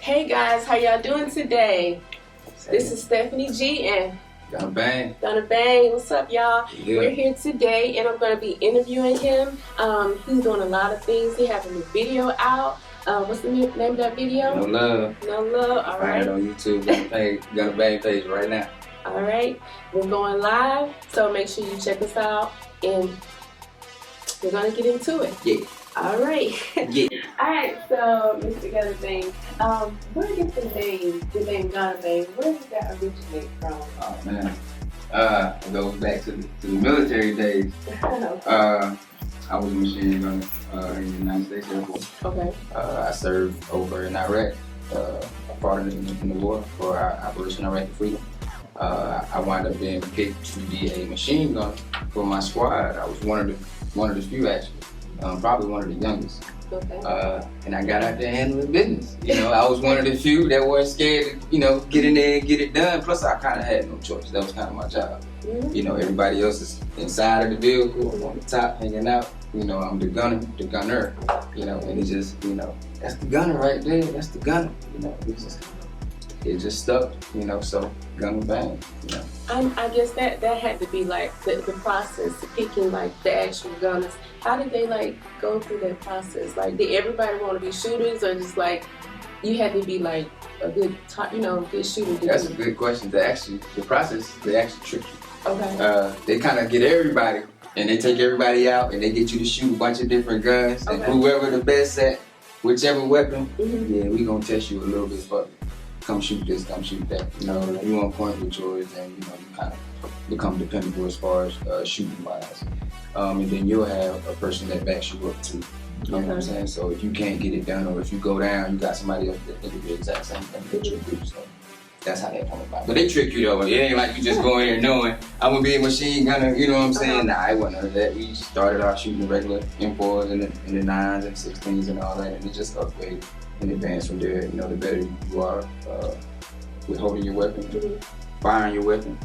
Hey guys, how y'all doing today? This is Stefani Gee and Gunna Bang. Gunna Bang. What's up, y'all? Yeah. We're here today and I'm going to be interviewing him. He's doing a lot of things. He has a new video out. What's the name of that video? No Love. No Love. All right. Find it on YouTube. Gunna Bang page right now. All right. We're going live, so make sure you check us out and we're going to get into it. Yeah. All right. Yeah. All right, so Mr. Gunna Bang, where did the name Gunna Bang, where did that originate from? Oh man, it goes back to the military days. I was a machine gunner in the United States Air Force. Okay. I served over in Iraq, fought in the war for our Operation Iraqi Freedom. I wound up being picked to be a machine gunner for my squad. I was one of the few actually. Probably one of the youngest. Okay. And I got out there handling business. You know, I was one of the few that weren't scared to, get in there and get it done. Plus, I kind of had no choice. That was kind of my job. Mm-hmm. You know, everybody else is inside of the vehicle, I'm on the top, hanging out. You know, I'm the gunner. And it's just, that's the gunner right there. That's the gunner. It just stuck. So Gunna Bang. I guess that had to be like the process of picking like the actual gunners. How did they like go through that process? Like, did everybody want to be shooters, or just like you had to be like a good shooter? That's a good question. The process, they actually trick you. Okay. They kind of get everybody, and they take everybody out, and they get you to shoot a bunch of different guns. Okay. And whoever the best at whichever weapon, Mm-hmm. yeah, we gonna test you a little bit further. Come shoot this, come shoot that. You on point with yours, and you kind of become dependable as far as shooting wise. And then you'll have a person that backs you up too. You know what I'm saying? So if you can't get it done, or if you go down, you got somebody else that can do the exact same thing that you do. So that's how that come about. But they trick you though. It ain't like you just go in there knowing I'm gonna be a machine gunner. You know what I'm saying? Nah, it wasn't none of that. We started out shooting regular M4s and the 9s and 16s and all that, and it just upgraded in advance from there. The better you are with holding your weapon, firing your weapon,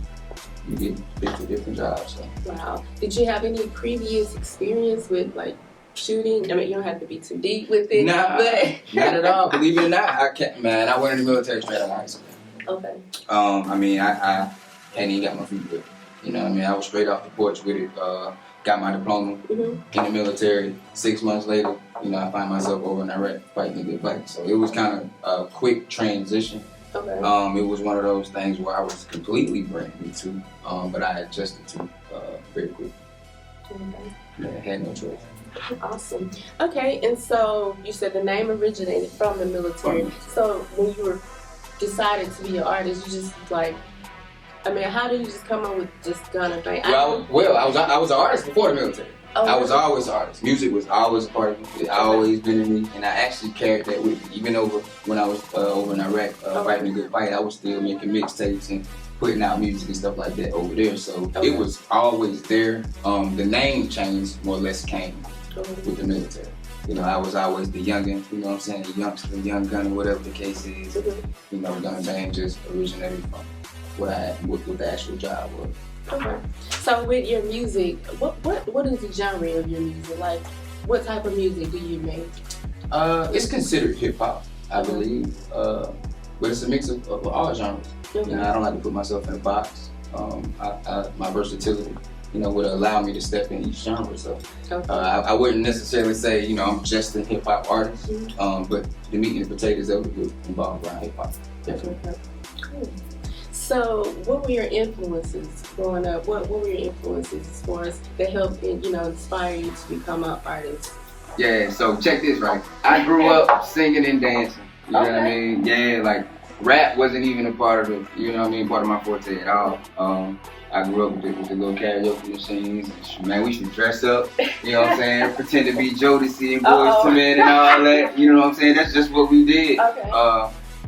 you get picked for different jobs. So. Wow. Did you have any previous experience with like shooting? I mean, you don't have to be too deep with it. Nah, but not at all. Believe it or not, I went in the military straight out of high school. Okay. I hadn't even got my feet wet. I was straight off the porch with it. Got my diploma in the military. 6 months later, I find myself over in Iraq fighting a good fight. So it was kind of a quick transition. Okay. It was one of those things where I was completely brand new to, but I adjusted to very quick. Okay. Yeah, I had no choice. Awesome. Okay, and so you said the name originated from the military. So when you were decided to be an artist, you just how did you just come up with just Gunna Bang? I was an artist before the military. Oh, I was always an artist. Music was always a part of me. It always been in me, and I actually carried that with me. Even when I was over in Iraq fighting a good fight, I was still making mixtapes and putting out music and stuff like that over there. So it was always there. The name change more or less came with the military. I was always the youngin', you know what I'm saying, the youngster, the young gunner, whatever the case is. Gunna Bang just originated from what the actual job was. Okay. So with your music, what is the genre of your music? Like, what type of music do you make? It's considered hip hop, I believe, but it's a mix of all genres. Okay. I don't like to put myself in a box. My versatility, would allow me to step in each genre. So I wouldn't necessarily say, I'm just a hip hop artist, but the meat and potatoes of it would involve around hip hop. Definitely. Cool. So, what were your influences growing up? What were your influences as far as that helped, inspire you to become an artist? Yeah, so check this, right? I grew up singing and dancing. You know what I mean? Yeah, like rap wasn't even a part of it. Part of my forte at all. I grew up with the little karaoke machines. Man, we used to dress up. You know what I'm saying? Pretend to be Jodeci and Boyz II Men and all that. You know what I'm saying? That's just what we did. Okay.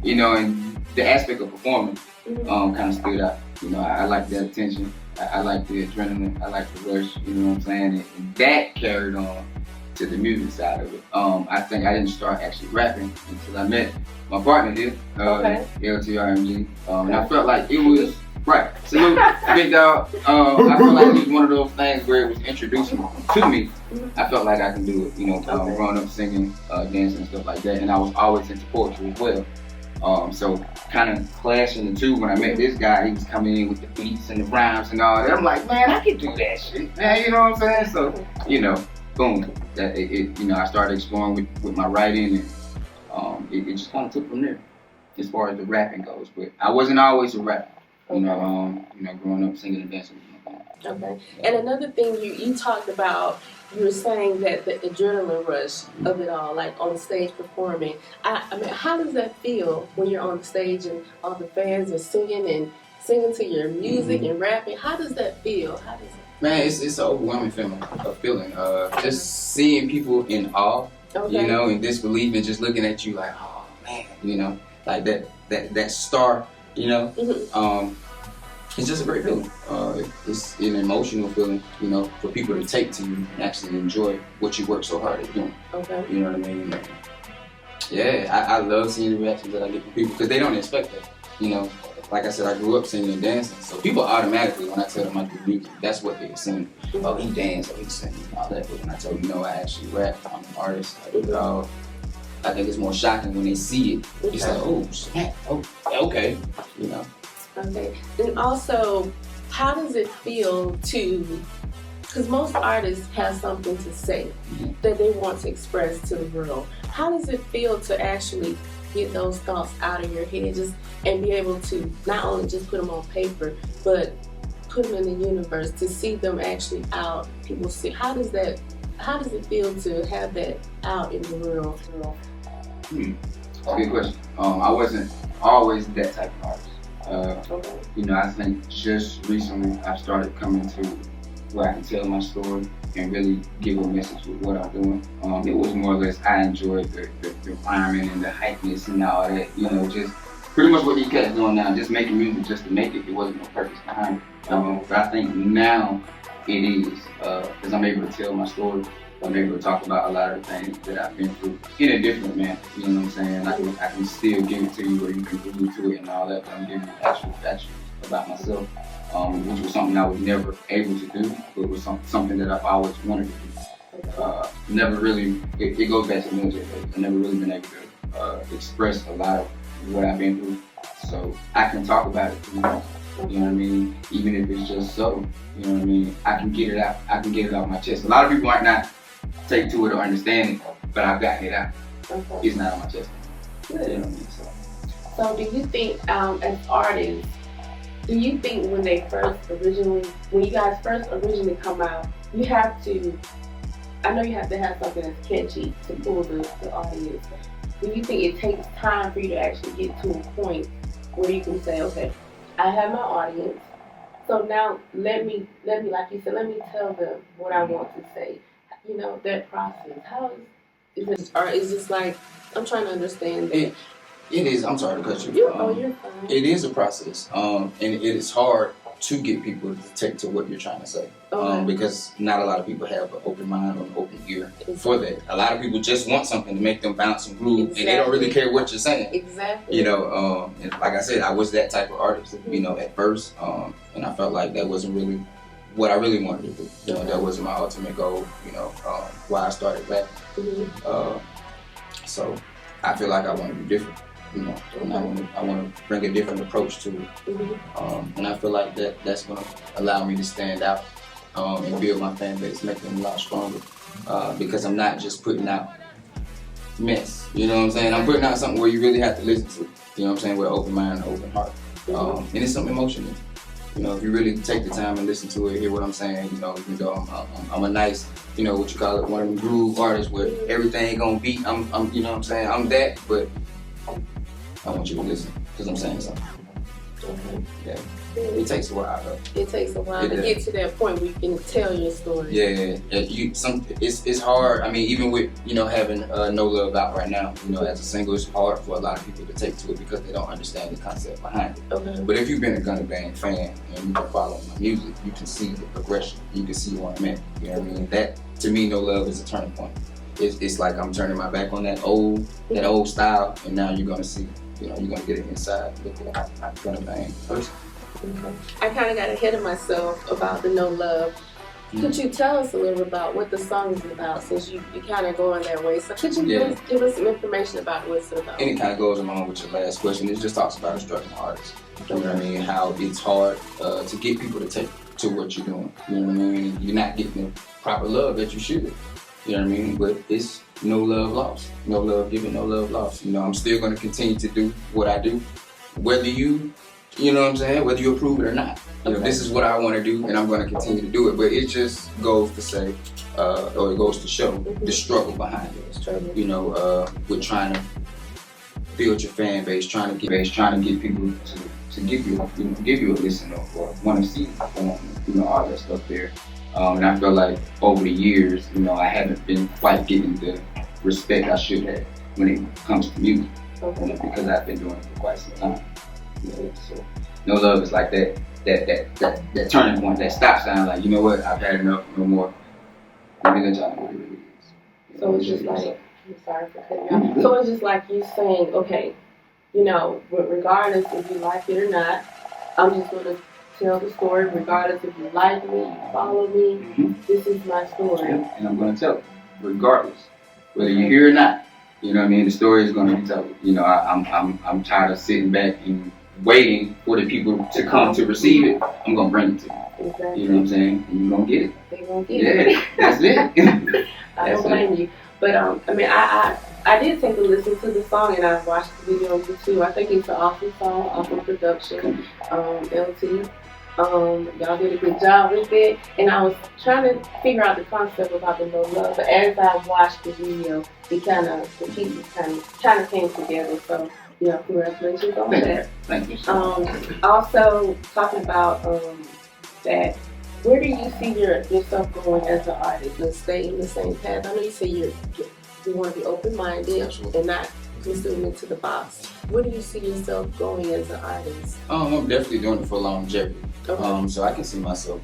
And the aspect of performing. Kind of stood out. I like the attention. I like the adrenaline. I like the rush. You know what I'm saying? And that carried on to the music side of it. I think I didn't start actually rapping until I met my partner here, LTR Music. And I felt like it was right. Salute, big dog. I felt like it was one of those things where it was introducing to me. I felt like I can do it. Growing up singing, dancing and stuff like that. And I was always into poetry as well. So kind of clashing the two. When I met this guy, he was coming in with the beats and the rhymes and all that. I'm like, man, I can do that shit, man. You know what I'm saying? So, you know, boom. I started exploring with my writing, and it just kind of took from there as far as the rapping goes. But I wasn't always a rapper. Growing up singing and dancing. Okay. And another thing you talked about, you were saying that the adrenaline rush of it all, like on stage performing. I mean, how does that feel when you're on stage and all the fans are singing to your music and rapping? How does that feel? Man, it's an overwhelming feeling. Just seeing people in awe, you know, and disbelief, and just looking at you like, oh man, you know, like that star, you know. It's just a great feeling. It's an emotional feeling, you know, for people to take to you and actually enjoy what you work so hard at doing. Okay. You know what I mean? Yeah, I love seeing the reactions that I get from people because they don't expect that. You know, like I said, I grew up singing and dancing, so people automatically, when I tell them I do music, that's what they assume. Oh, he dance, oh, he sing, all that. But when I tell them, no, I actually rap, I'm an artist, I do it all. I think it's more shocking when they see it. It's like, oh, snap, oh, okay, you know. Okay. And also, how does it feel to, because most artists have something to say that they want to express to the world. How does it feel to actually get those thoughts out of your head and be able to not only just put them on paper, but put them in the universe, to see them actually out, people see. How does it feel to have that out in the world? Good question. I wasn't always that type of artist. You know, I think just recently I've started coming to where I can tell my story and really give a message with what I'm doing. It was more or less, I enjoyed the rhyming and the hypeness and all that, you know, just pretty much what these cats doing now, just making music just to make it. It wasn't no purpose behind it. But I think now it is, because I'm able to tell my story. I'm able to talk about a lot of things that I've been through in a different manner. You know what I'm saying? I can still give it to you where you can relate to it and all that, but I'm giving you actual facts about myself, which was something I was never able to do, but it was something that I've always wanted to do. Never really, it goes back to the military. I've never really been able to express a lot of what I've been through, so I can talk about it. You know what I mean? Even if it's just subtle, you know what I mean? I can get it out. I can get it off my chest. A lot of people might not take to it or understand it, but I've gotten it out. Okay. It's not on my chest. Good. You know what I mean? So do you think, as artists, do you think when you guys first originally come out, you have to, I know you have to have something that's catchy to pull the audience. Do you think it takes time for you to actually get to a point where you can say, okay, I have my audience, so now let me, like you said, let me tell them what I want to say. You know, that process. How is it? Or is this like, I'm trying to understand that. It is. I'm sorry to cut you. You're fine. It is a process, and it is hard to get people to take to what you're trying to say, because not a lot of people have an open mind or an open ear for that. A lot of people just want something to make them bounce and groove, and they don't really care what you're saying. Exactly. You know, and like I said, I was that type of artist, you know, at first, and I felt like that wasn't really what I really wanted to do. You know, that wasn't my ultimate goal. You know, why I started rap. So I feel like I want to be different. You know, and I want to bring a different approach to it, and I feel like that's going to allow me to stand out and build my fan base, make them a lot stronger, because I'm not just putting out mess. You know what I'm saying? I'm putting out something where you really have to listen to. You know what I'm saying? With an open mind and open heart, and it's something emotional. You know, if you really take the time and listen to it, hear what I'm saying, you know, even though I'm a nice, you know, what you call it, one of them groove artists where everything gonna beat. I'm, you know what I'm saying? I'm that, but I want you to listen because I'm saying something. Yeah. It takes a while though. It takes a while to get to that point where you can tell your story. Yeah. It's hard. I mean, even with, you know, having No Love out right now, you know, as a single, it's hard for a lot of people to take to it because they don't understand the concept behind it. But if you've been a Gunna Bang fan and you've been following my music, you can see the progression. You can see where I'm at. You know what I mean? That, to me, No Love is a turning point. It's like I'm turning my back on that old style, and now you're gonna see. You know, you're gonna get it inside. Look at Gunna Bang person. I kind of got ahead of myself about the No Love. Could you tell us a little bit about what the song is about, since you kind of going that way? So could you give us some information about what it's about? And it kind of goes along with your last question. It just talks about a struggling artist. You know what I mean? How it's hard to get people to take to what you're doing. You know what I mean? You're not getting the proper love that you should. You know what I mean? But it's no love lost. No love given, no love lost. You know, I'm still going to continue to do what I do. Whether you know what I'm saying? Whether you approve it or not. You know, this is what I want to do, and I'm going to continue to do it. But it just goes to say, or it goes to show the struggle behind it. You know, with trying to build your fan base, trying to get people to give you a listen or want to see you perform, you know, all that stuff there. And I feel like over the years, you know, I haven't been quite getting the respect I should have when it comes to music, you know, because I've been doing it for quite some time. You know, so no love is like that turning point, that stop sign. Like, you know what? I've had enough. No more. Let me let y'all know what it is. So it's just like, I'm sorry for cutting you off. So it's just like you saying, okay, you know, regardless if you like it or not, I'm just going to tell the story. Regardless if you like me, you follow me, this is my story. Yeah, and I'm going to tell it, regardless, whether you hear or not. You know what I mean? The story is going to be told. You know, I'm tired of sitting back and waiting for the people to come to receive it. I'm going to bring it to you. Exactly. You know what I'm saying? And you're going to get it. They're going to get it. Yeah, that's it. I don't blame you. But, I mean, I did take a listen to the song, and I watched the video on YouTube. I think it's an awesome song, awesome production, LT. Y'all did a good job with it. And I was trying to figure out the concept about the no love. But as I watched the video, the pieces kind of came together. So, you know, congratulations on that. Thank you. Also, talking about that, where do you see yourself going as an artist? Let's stay in the same path. I know you say you want to be open-minded and not consuming into the box. Where do you see yourself going as an artist? I'm definitely doing it for longevity. Okay. So I can see myself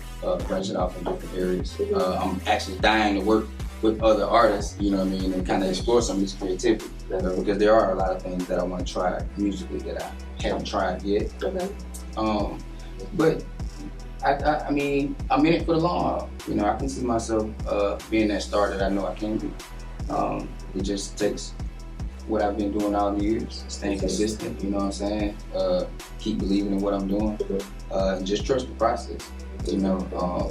branching off in different areas. I'm actually dying to work with other artists, you know what I mean, and kind of explore some of this creativity. Because there are a lot of things that I want to try musically that I haven't tried yet. Okay. But I mean, I'm in it for the long haul. You know, I can see myself being that star that I know I can be. It just takes what I've been doing all the years, staying consistent, you know what I'm saying? Keep believing in what I'm doing, and just trust the process. You know,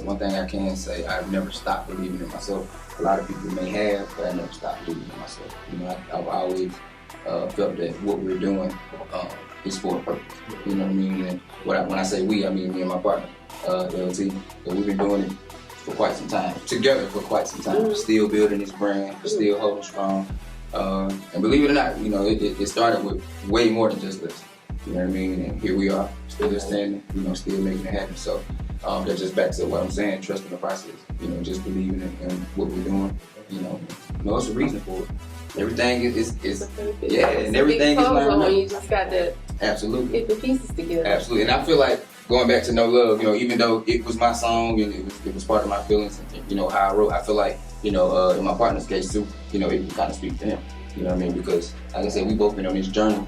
one thing I can say, I've never stopped believing in myself. A lot of people may have, but I never stopped believing in myself. You know, I've always felt that what we're doing is for a purpose. You know what I mean? And when I say we, I mean me and my partner, LT. But we've been doing it for quite some time, together for quite some time. Still building this brand, still holding strong. And believe it or not, you know, it started with way more than just this. You know what I mean? And here we are, still standing, you know, still making it happen. So that just backs up what I'm saying, trusting the process, you know, just believing in what we're doing, you know. It's a reason for it. Everything is yeah, and everything is learned. You just got to absolutely get the pieces together. Absolutely, and I feel like going back to No Love, you know, even though it was my song and it was part of my feelings and, you know, how I wrote, I feel like, you know, in my partner's case too, you know, it kind of speaks to him. You know what I mean? Because, like I said, we both been on this journey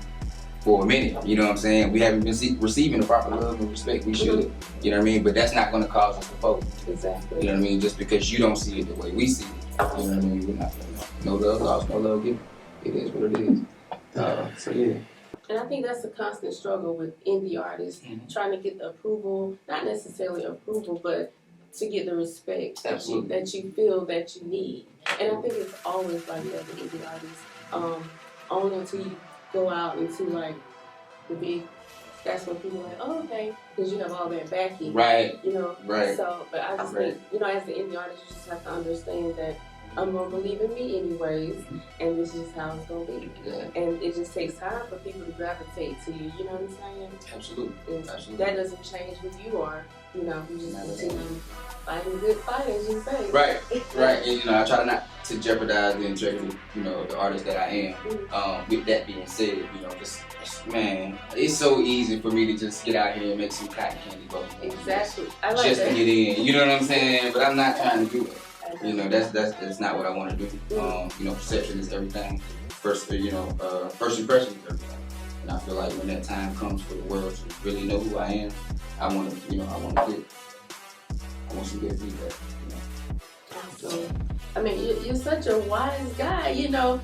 for a minute. You know what I'm saying? We haven't been receiving the proper love and respect we should. You know what I mean? But that's not going to cause us to fold. Exactly. You know what I mean? Just because you don't see it the way we see it. You know what I mean? We're not, no love lost, no love given. It is what it is. So yeah. And I think that's a constant struggle with indie artists, trying to get the approval, not necessarily approval, but to get the respect that you feel that you need. And I think it's always like that with indie artists. Only until you go out into like the big, that's when people are like, oh, okay, because you have all that backing. Right. You know? Right. So, but I just think, you know, as an indie artist, you just have to understand that I'm going to believe in me anyways, and this is how it's going to be. Yeah. And it just takes time for people to gravitate to you, you know what I'm saying? Absolutely. And absolutely. that doesn't change who you are, you know, you just continue fighting good fight, as you say. Right, right. And, you know, I try not to jeopardize the integrity, you know, the artist that I am. With that being said, you know, just, man, it's so easy for me to just get out here and make some cotton candy bubbles. Exactly. I like just that. To get in, you know what I'm saying? But I'm not trying to do it. You know, that's not what I want to do. You know, perception is everything. First impression is everything. And I feel like when that time comes for the world to really know who I am, I want to do it. I want some good feedback. Awesome. I mean, you're such a wise guy. You know,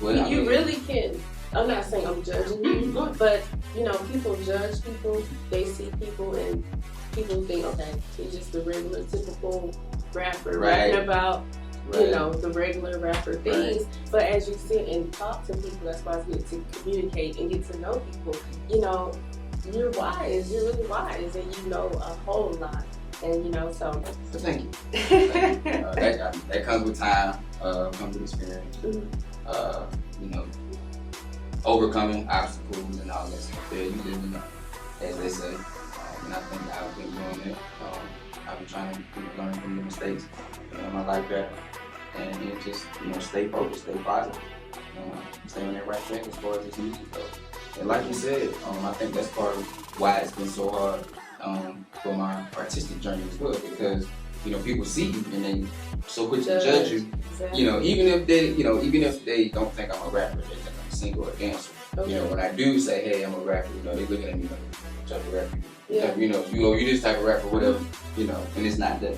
Well, you really can. I'm not saying I'm judging you, but you know, people judge people. They see people and people think, okay, he's just a regular, typical rapper rapping about, you know, the regular rapper things. But as you sit and talk to people, that's why it's good to communicate and get to know people. You know, you're wise. You're really wise, and you know a whole lot. And you know, so thank you. That comes with time, comes with experience. You know, overcoming obstacles and all that stuff. There, you live in life, as they say. And I think I've been doing it. I've been trying to learn from the mistakes in my life back, and just stay focused, stay positive, stay on that right track as far as this music goes. And like you said, I think that's part of why it's been so hard for my artistic journey as well, because people see you and they so quick to judge you. Exactly. Even if they don't think I'm a rapper, they think I'm a singer or a dancer. Okay. When I do say, hey, I'm a rapper, they looking at me like, what type of rapper? Yeah. You this type of rapper, whatever. And it's not that.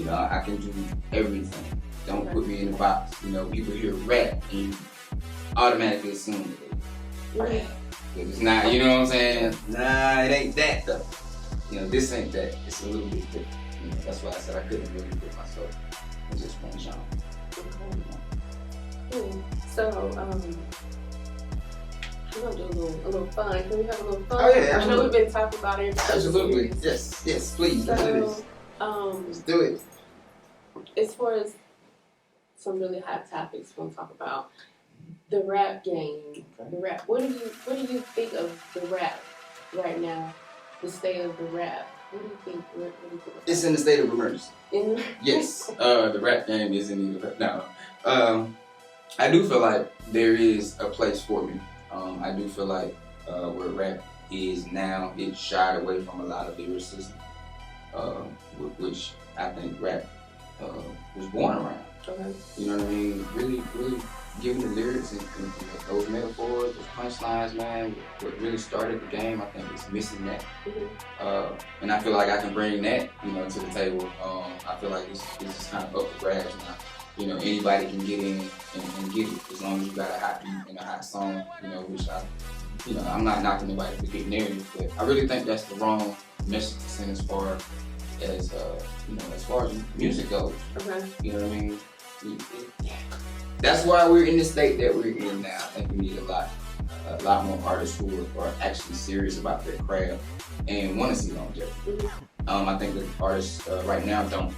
I can do everything. Don't put me in a box. People hear rap and you automatically assume that rap. It's not, you know what I'm saying? Nah, it ain't that though. This ain't that. It's a little bit different. That's why I said I couldn't really put myself in just one genre. Cool. So, we're gonna do a little fun. Can we have a little fun? Oh yeah, absolutely. I know we've been talking about it. Absolutely. Yes, please. Let's do this. Let's do it. As far as some really hot topics, we're gonna talk about the rap game. The rap. What do you think of the rap right now? The state of the rap. What do you think? What do you think? It's in the state of emergency. Yes. The rap game is in need of no. I do feel like there is a place for me. I do feel like where rap is now, it's shied away from a lot of lyricism, which I think rap was born around. Okay. You know what I mean? Really, really giving the lyrics and those metaphors, those punchlines, man, what really started the game, I think it's missing that. Mm-hmm. And I feel like I can bring that, to the table. I feel like it's just kind of up for grabs now. Anybody can get in and get it as long as you got a hot beat and a hot song, which I'm not knocking anybody for getting narrative, but I really think that's the wrong message to send as far as music goes. Okay. You know what I mean? That's why we're in the state that we're in now. I think we need a lot more artists who are actually serious about their craft and want to see longevity. Mm-hmm. I think that artists right now don't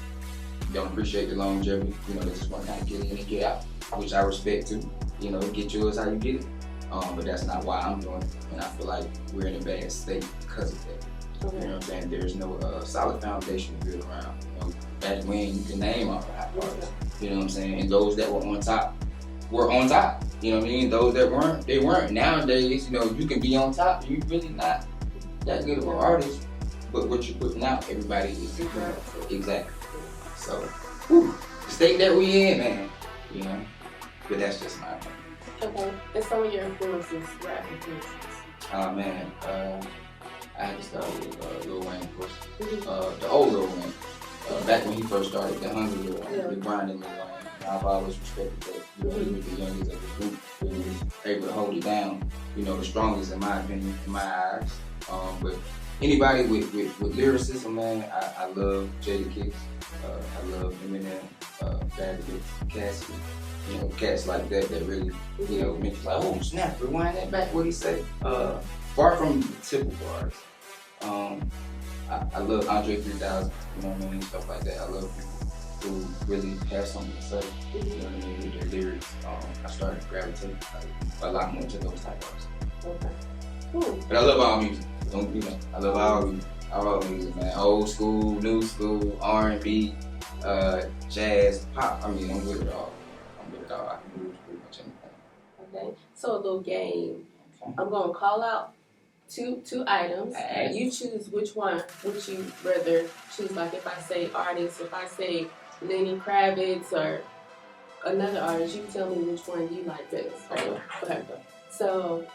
appreciate the longevity. They just want to kind of get in and get out, which I respect too. Get yours how you get it. But that's not why I'm doing it. And I feel like we're in a bad state because of that. Okay. You know what I'm saying? There's no solid foundation to build around. Back when you can name all the hot artists. You know what I'm saying? And those that were on top were on top. You know what I mean? Those that weren't, they weren't. Nowadays, you can be on top and you're really not that good of an artist. But what you're putting out, everybody is different. Exactly. So, the state that we in, man. But that's just my opinion. Okay. And some of your influences, rap influences. Oh man, I had to start with Lil Wayne, of course. Mm-hmm. The old Lil Wayne. Back when he first started, the hungry Lil Wayne, the grinding Lil Wayne. I've always respected that. He was the youngest of the group. He was able to hold it down. The strongest in my opinion, in my eyes. But anybody with lyricism, man, I love Jadakiss. I love Eminem, Bad Bitch, Cassie. Cats like that really, make you like, oh snap, rewind that back. What he say? Far from the typical artists. I love Andre 3000. You know what I mean? Stuff like that. I love people who really have something to say. You know what I mean? With their lyrics. I started to gravitate a lot more to those type of artists. Okay. Cool. But I love all music. I love all music, man. Old school, new school, R&B, jazz, pop. I'm with it all. I can do pretty much anything. Okay. So a little game. Okay. I'm gonna call out two items. And you choose which one would you rather choose. Like if I say artist, if I say Lenny Kravitz or another artist, you tell me which one you like best. Right? Okay. So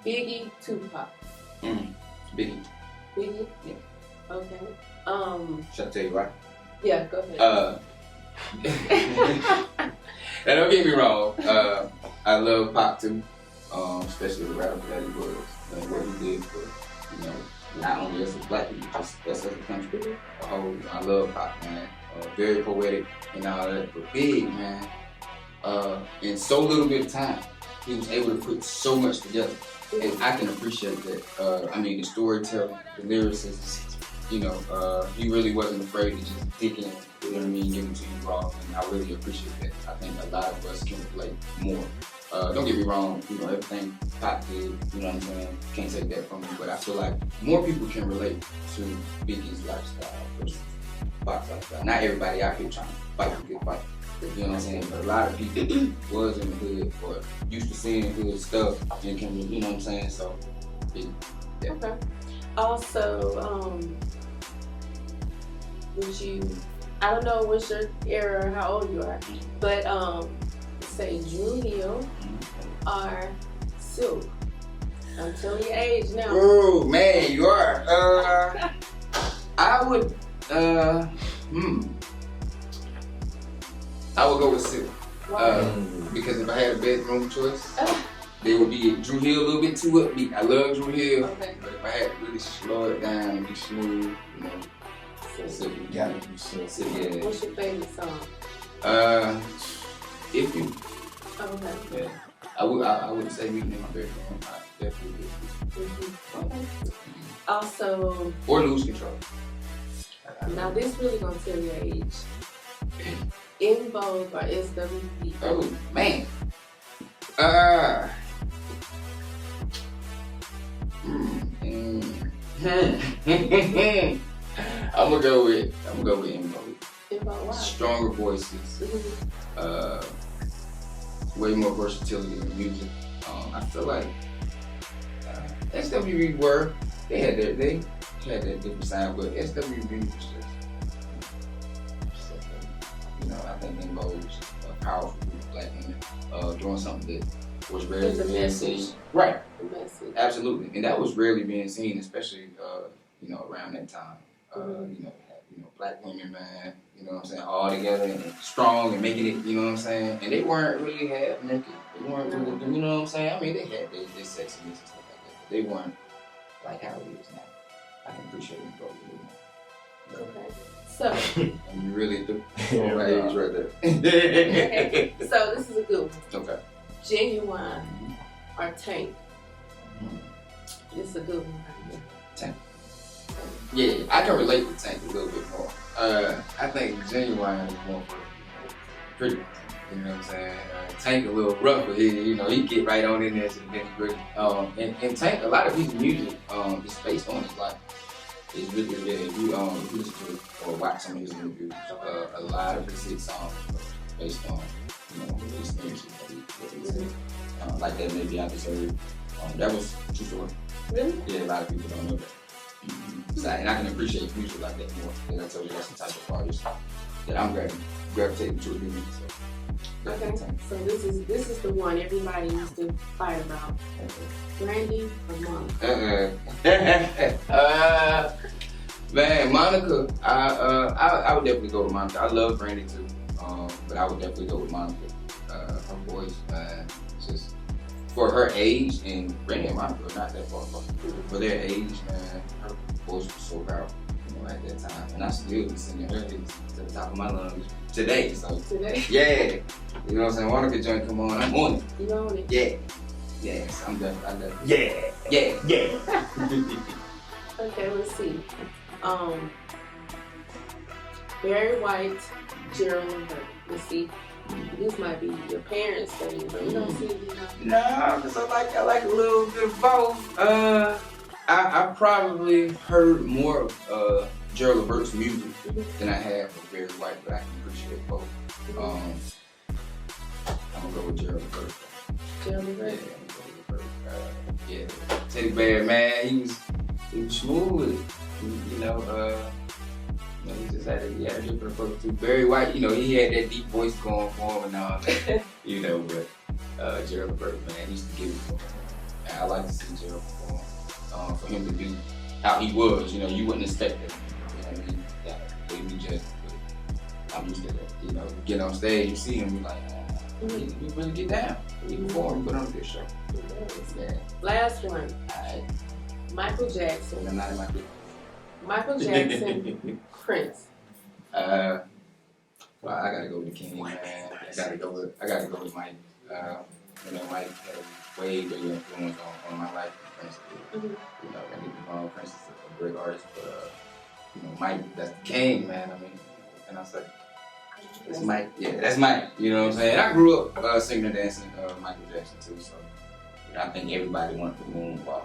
Biggie, Tupac. Biggie. Biggie? Yeah. Okay. Should I tell you why? Yeah, go ahead. And don't get me wrong, I love Pac too, especially the rapper that he was, what he did for, you know, not only us as black people, just us as a country. A whole, I love Pac, man. Very poetic and all that, but big, man. In so little bit of time, he was able to put so much together, and I can appreciate that. I mean, the storytelling, the lyricism. You know, he really wasn't afraid to just dig in, you know what I mean, give it to you raw, and I really appreciate that. I think a lot of us can relate more. Don't get me wrong, you know, everything Pac did, you know what I'm saying, can't take that from me, but I feel like more people can relate to Biggie's lifestyle versus Pac's lifestyle. Not everybody out here trying to fight the good fight, you know what I'm saying, but a lot of people was in the hood or used to seeing hood stuff and can, you know what I'm saying, so, yeah. Okay. Also, would you, I don't know what's your era or how old you are, but say Drew Hill or Silk. I'm telling your age now. Oh man, you are. I would go with Silk. Because if I had a bedroom choice, they would be Drew Hill a little bit too upbeat. I love Drew Hill, but if I had to really slow it down and be smooth, you know. So you gotta be so yeah. What's your favorite song? If You. Okay. Yeah. I wouldn't say Meeting in My Bedroom. I definitely would. Okay. Also. Or Lose Control. Now this really gonna tell your age. In Vogue or SWV? Oh man. I'm gonna go with In Vogue. In Vogue, why? Stronger voices, way more versatility in music. I feel like SWV they had their different sound, but SWV was just, you know, I think In Vogue was a powerful group of black women doing something that was rarely being seen. Right. Absolutely, and that was rarely being seen, especially you know, around that time. You know, black women, man, you know what I'm saying, all together and strong and making it, you know what I'm saying, and they weren't really half naked. They weren't really, you know what I'm saying. I mean, they had their sexiness and stuff like that, but they weren't like how it is now. I can appreciate them both a little more. Okay. So. And you really do. My age right there. Okay. So this is a good one. Okay. Genuine or Tank? This is a good one right here. Tank. Yeah, I can relate to Tank a little bit more. I think Genuine is more for pretty much, you know what I'm saying? Tank a little rougher, you know, he get right on in there to the nitty gritty. And Tank, a lot of his music is based on his life. It's really, yeah, if you listen to it or watch some of his interviews, a lot of his hit songs are based on, you know, the experiences that he said. Like that Maybe I Deserve. That was true story. Really? Yeah, a lot of people don't know that. So, and I can appreciate music like that more. And I told you that's the type of artist that I'm gravitating to with me. So, okay. So this is the one everybody used to fight about. Brandy or Monica? Man, Monica. I would definitely go with Monica. I love Brandy too, but I would definitely go with Monica. Her voice, man, just for her age, and Brandy and Monica are not that far apart. For their age, man, her voice was so powerful, you know, at that time, and I still be singing her hits to the top of my lungs today. So today, yeah, you know what I'm saying. Monica joint, come on, I'm on it. You on it? Yeah, yes, I'm definitely. Yeah. Okay, let's see. Barry White, Gerald Levert. Let's see. This might be your parents' thing, but you don't see it, you know. No, because I like a little bit of both. I probably heard more of Gerald Levert's music than I have of Barry White, but I can appreciate both. I'm gonna go with Gerald Levert. Gerald Levert? Yeah, I'm gonna go with Levert. Yeah, Teddy Bear, man, he was smooth with it. You know, he just had a different approach too. Barry White, you know, he had that deep voice going for him and all that, you know, but Gerald Levert, man, he used to give it to him. And I like to see Gerald perform. For him to do how he was. You know, you wouldn't expect that. You know what I mean? Yeah, we just. I'm used to that. You know, get on stage, you see him, you like, you really get down. You perform, you put on a good show. Yeah. Last one. Alright. Michael Jackson. I'm not in my group. Michael Jackson, Prince. Well, I gotta go with the King, man. I gotta go with Mike. You know, Mike had a way bigger influence on my life than Prince did. You know, don't get me wrong, Prince is a great artist, but you know, Mike, that's the King, man. I mean, what can I say? That's Mike. Yeah, that's Mike. You know what I'm saying? I grew up singing and dancing Michael Jackson too, so you know, I think everybody wanted to moonwalk.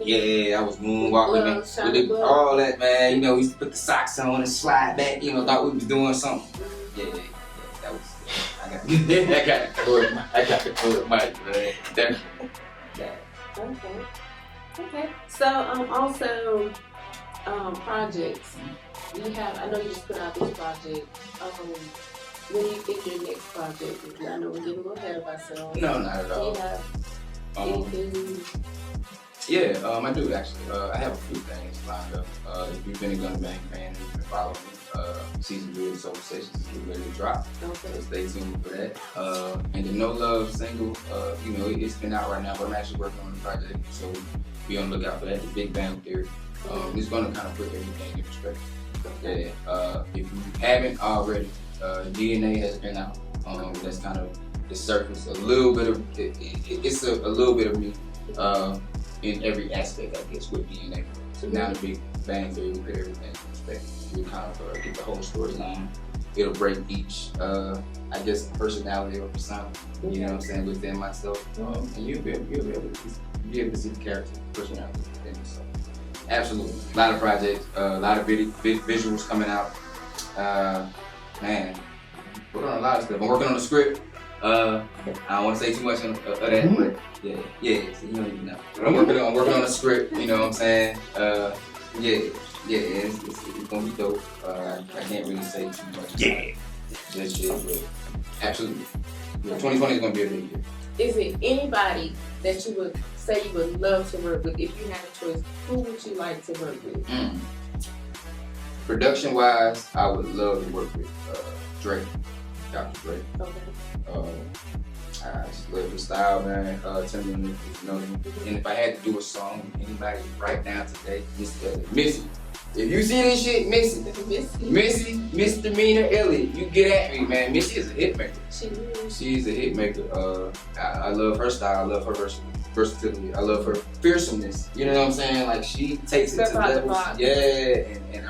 Yeah, I was moonwalking with all that, man. You know, we used to put the socks on and slide back. You know, thought we was doing something. Yeah, that was. I got the cool Mike, man. Definitely. Yeah. Okay. So also projects. You have, I know you just put out this project. When do you think your next project is? I know we're getting a little ahead of ourselves. No, not at all. Do you have anything? Yeah, I do actually. I have a few things lined up. If you've been a Gunna Bang fan and you've been following me, season 3 of Soul Sessions is getting ready to drop. Okay. So stay tuned for that. And the No Love single, you know, it's been out right now, but I'm actually working on the project, so be on the lookout for that. The Big Bang Theory. It's gonna kind of put everything in perspective. Yeah. If you haven't already, DNA has been out. That's kind of the surface. A little bit of it's a little bit of me in every aspect, I guess, with DNA. So now the Big Bang Theory will put everything in perspective. You kind of get the whole storyline. It'll break each, I guess, personality or persona. You know what I'm saying, within myself, and you'll be able to see the character, personality within yourself. Absolutely. A lot of projects, a lot of visuals coming out. Man, working on a lot of stuff. I'm working on the script. I don't want to say too much of that, but yeah, so you don't even know. But I'm working on the script, you know what I'm saying? It's gonna be dope. I can't really say too much. Just yet, but absolutely. 2020 is gonna be a big year. Is it anybody that you would say you would love to work with if you had a choice? Who would you like to work with? Production wise, I would love to work with Drake, Dr. Drake. Okay. I just love his style, man. Timberland, you know. And if I had to do a song with anybody right now today, Missy. If you see this shit, Missy, Misdemeanor Elliott, you get at me, man. Missy is a hit maker. She's a hit maker. I love her style. I love her versatility. I love her fearsomeness. You know what I'm saying? Like, she takes it to levels. Yeah, and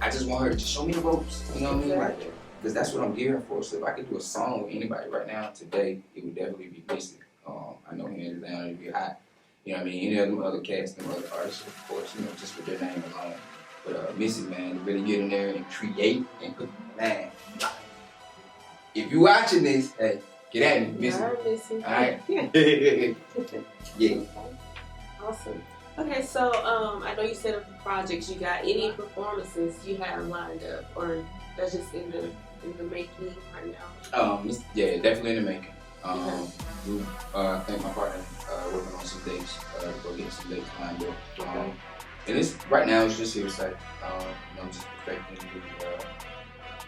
I just want her to just show me the ropes. You know what I mean? Like, because that's what I'm gearing for. So if I could do a song with anybody right now today, it would definitely be Missy. I know hands down it'd be hot. You know what I mean? Any of them other cats, them other artists, of course, you know, just with their name alone. But Missy, man, really get in there and create and put, man. If you watching this, hey, get at me, Missy. All right, Missy. All right. Yeah. Awesome. Okay, so I know you said of the projects you got. Any performances you have lined up, or that's just in the making right now? Yeah, definitely in the making. I think my partner working on some dates, go get some dates lined up. And it's right now it's just hearsay. You know, just perfecting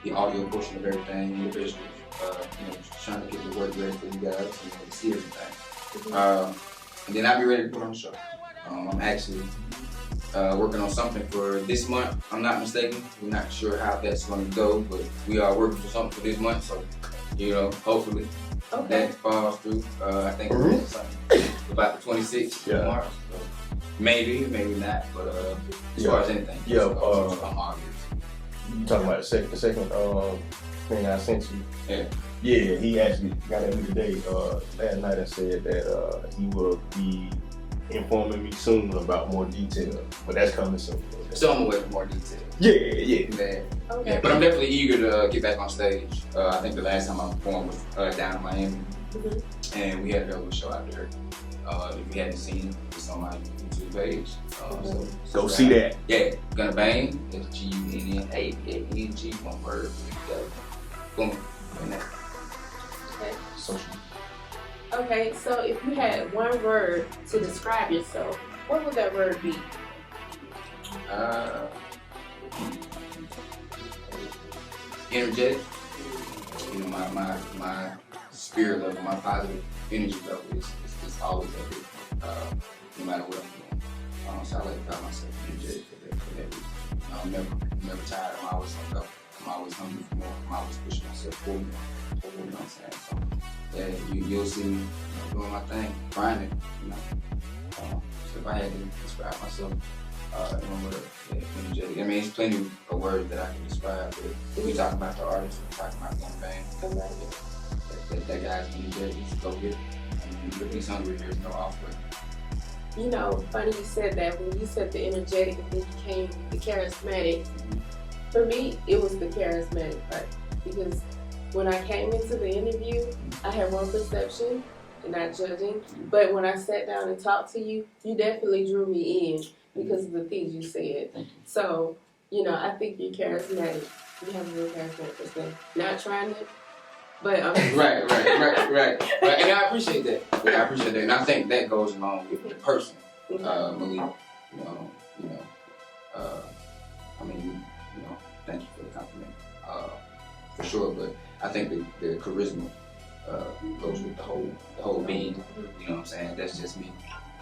the audio portion of everything, the visuals. You know, just trying to get the work ready for you guys, you know, to see everything. And then I'll be ready to put on the show. I'm actually working on something for this month. I'm not mistaken. We're not sure how that's going to go, but we are working for something for this month. So, you know, hopefully. That falls through. I think it's something about the 26th of March. So maybe not. But as far as anything, I'm obvious. You talking about the second thing I sent you? Yeah, he actually got at me today. Last night I said that he will be informing me soon about more details, but that's coming soon. So I'm away for more details. Yeah. Man. Okay. Yeah, but I'm definitely eager to get back on stage. I think the last time I performed was down in Miami, and we had a hell of a show out there. If you hadn't seen it, it's on my YouTube page. So see that. Yeah, Gunna Bang. It's G-U-N-N-A-B-A-N-G, one word. Boom. And that. Okay. Social. Okay, so if you had one word to describe yourself, what would that word be? Energetic. You know, my spirit level, my positive energy level is always up there, no matter what I'm doing. So I like to call myself energetic for that reason. I'm never tired. I'm always on go. I'm always hungry for more. I'm always pushing myself forward. You know what I'm saying? So yeah, you'll see me doing my thing, grinding. You know. So if I had to describe myself, in one word, energetic. I mean, there's plenty of words that I can describe. But we talking about the artist, we talking about Gunna Bang. That guy's energetic. He's a go-getter. If he's hungry, there's no off-way. You know, funny you said that. When you said the energetic and then became the charismatic, for me, it was the charismatic part. Because when I came into the interview, I had one perception, and not judging, but when I sat down and talked to you, you definitely drew me in because of the things you said. So, you know, I think you're charismatic. You have a real charismatic person. Not trying to, but Right. And I appreciate that. Yeah, I appreciate that. And I think that goes along with the person, Malik. I mean, thank you for the compliment, for sure. But I think the charisma goes with the whole being. You know what I'm saying? That's just me.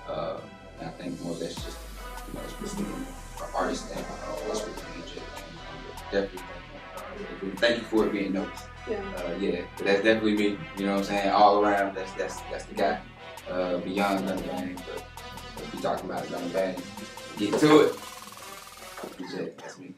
And I think more that's just, it's just an artist thing. That's what definitely. Thank you for it being noticed. Yeah, but that's definitely me. You know what I'm saying? All around, that's the guy. Beyond Gunna Bang, but if you're talking about Gunna Bang, get to it. That's me.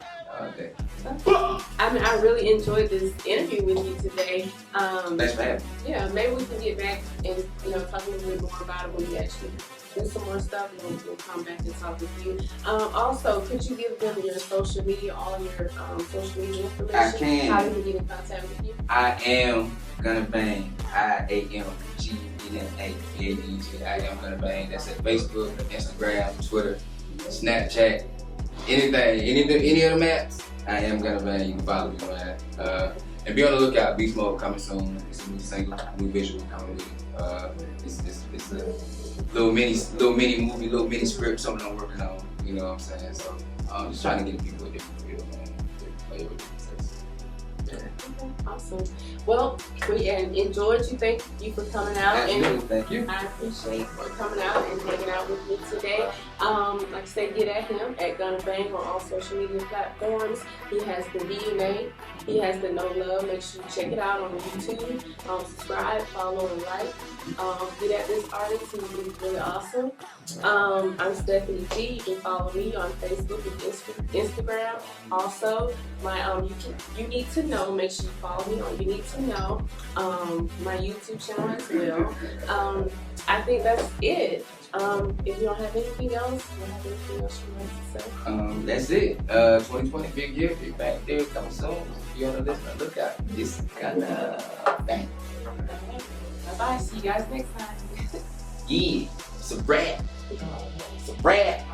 I mean, I really enjoyed this interview with you today. Thanks for having me. Yeah, maybe we can get back and talk a little bit more about it when we actually do some more stuff, and we'll come back and talk with you. Also, could you give them your social media, all your social media information? I can. How do we get in contact with you? I am Gunna Bang. IAMGNNA. I am Gunna Bang. That's at Facebook, Instagram, Twitter, Snapchat, anything, any of the maps. I am Gunna Bang. You can follow me on that. And be on the lookout. Beast Mode coming soon. It's a new single, new visual coming with it. It's a little mini movie, little mini script, something I'm working on. You know what I'm saying? So I'm just trying to get people a different feel, man. Play with different things. Yeah. Awesome. Well, we enjoyed you. Thank you for coming out. Absolutely. Thank you. I appreciate you coming out and hanging out with me today. Like I said, get at him at Gunna Bang on all social media platforms. He has the DNA. He has the No Love. Make sure you check it out on YouTube. Subscribe, follow, and like. Get at this artist. He's really awesome. I'm Stefani Gee. You can follow me on Facebook and Instagram. Also, my you need to know. Make sure you follow me on You Need to Know. My YouTube channel as well. I think that's it. If you don't have anything else, you have anything else you want to say? That's it. 2020, big year, big back there, coming soon. Be on the list and look out. It's Gunna Bang. Bye-bye. See you guys next time. Yeah, it's a wrap. It's a wrap.